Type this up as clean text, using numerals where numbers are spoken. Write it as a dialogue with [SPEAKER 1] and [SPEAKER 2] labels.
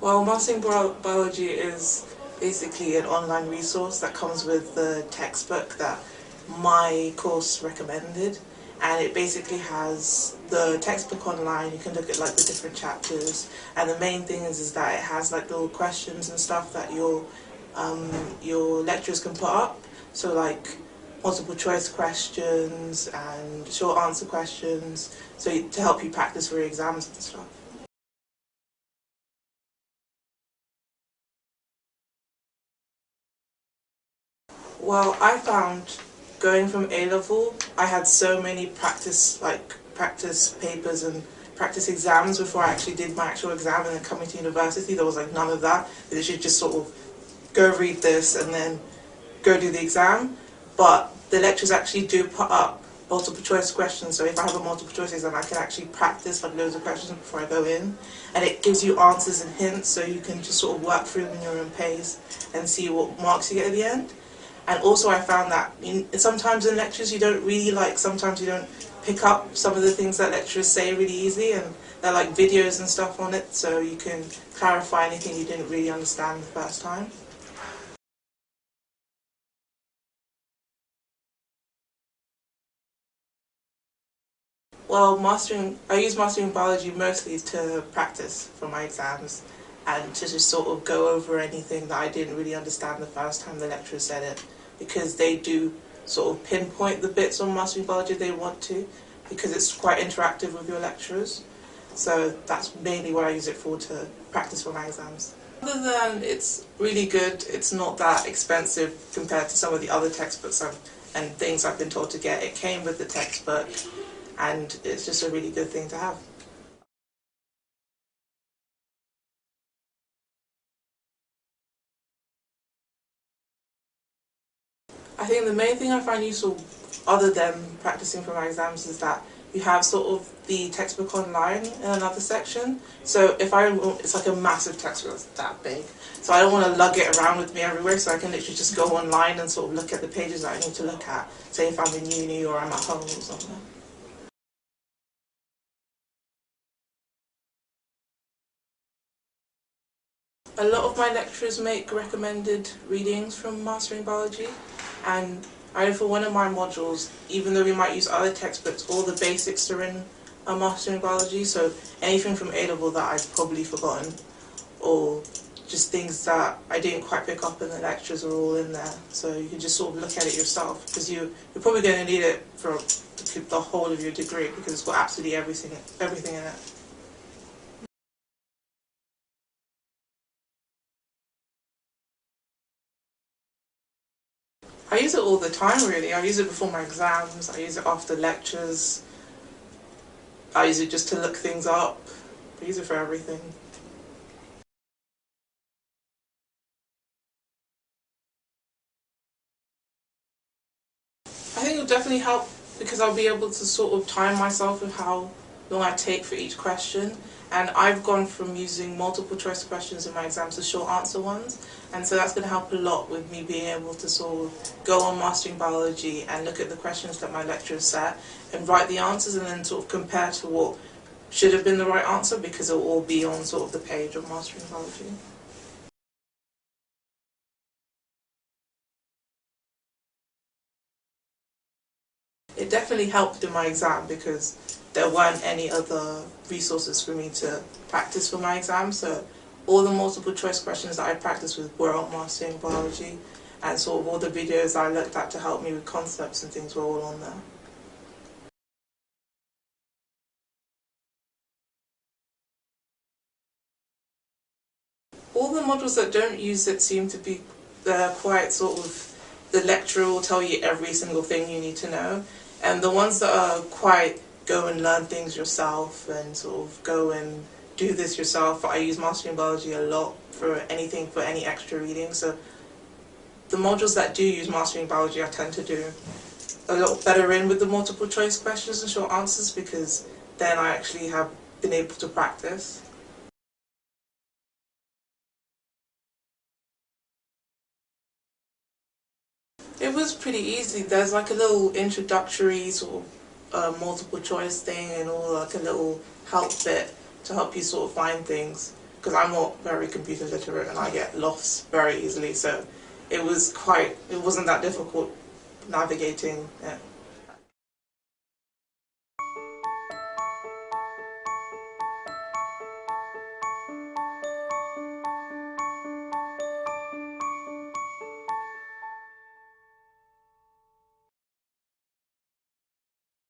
[SPEAKER 1] Well, Biology is basically an online resource that comes with the textbook that my course recommended, and it basically has the textbook online. You can look at like the different chapters, and the main thing is that it has like little questions and stuff that your lecturers can put up. So like multiple choice questions and short answer questions, so to help you practice for your exams and stuff. Well, I found going from A-level, I had so many practice papers and practice exams before I actually did my actual exam, and then coming to university there was like none of that. They should just sort of go read this and then go do the exam. But the lecturers actually do put up multiple choice questions, so if I have a multiple choice exam I can actually practice like loads of questions before I go in, and it gives you answers and hints so you can just sort of work through them in your own pace and see what marks you get at the end. And also I found that sometimes in lectures sometimes you don't pick up some of the things that lecturers say really easy, and there are like videos and stuff on it so you can clarify anything you didn't really understand the first time. Well, I use Mastering Biology mostly to practice for my exams and to just sort of go over anything that I didn't really understand the first time the lecturer said it, because they do sort of pinpoint the bits on Mastering Biology they want to, because it's quite interactive with your lecturers. So that's mainly what I use it for, to practice for my exams. Other than it's really good, it's not that expensive compared to some of the other textbooks and things I've been told to get. It came with the textbook, and it's just a really good thing to have. I think the main thing I find useful, other than practicing for my exams, is that you have sort of the textbook online in another section. So it's like a massive textbook, it's that big. So I don't want to lug it around with me everywhere, so I can literally just go online and sort of look at the pages that I need to look at, say if I'm in uni or I'm at home or something. A lot of my lecturers make recommended readings from Mastering Biology, and for one of my modules, even though we might use other textbooks, all the basics are in Mastering Biology, so anything from A-level that I've probably forgotten, or just things that I didn't quite pick up in the lectures are all in there, so you can just sort of look at it yourself, because you're probably going to need it for the whole of your degree, because it's got absolutely everything in it. I use it all the time really. I use it before my exams, I use it after lectures, I use it just to look things up, I use it for everything. I think it'll definitely help because I'll be able to sort of time myself with how long I take for each question, and I've gone from using multiple choice questions in my exams to short answer ones, and so that's going to help a lot with me being able to sort of go on Mastering Biology and look at the questions that my lecturers set and write the answers, and then sort of compare to what should have been the right answer, because it will all be on sort of the page of Mastering Biology. It definitely helped in my exam because there weren't any other resources for me to practice for my exam, so all the multiple choice questions that I practiced with were on Mastering Biology, and sort of all the videos I looked at to help me with concepts and things were all on there. All the modules that don't use it seem to be quite sort of, the lecturer will tell you every single thing you need to know, and the ones that are quite go and learn things yourself and sort of go and do this yourself. I use Mastering Biology a lot for any extra reading, so the modules that do use Mastering Biology I tend to do a lot better in with the multiple choice questions and short answers, because then I actually have been able to practice. It was pretty easy. There's like a little introductory sort of multiple choice thing, and all like a little help bit to help you sort of find things. because I'm not very computer literate and I get lost very easily, so it wasn't that difficult navigating it.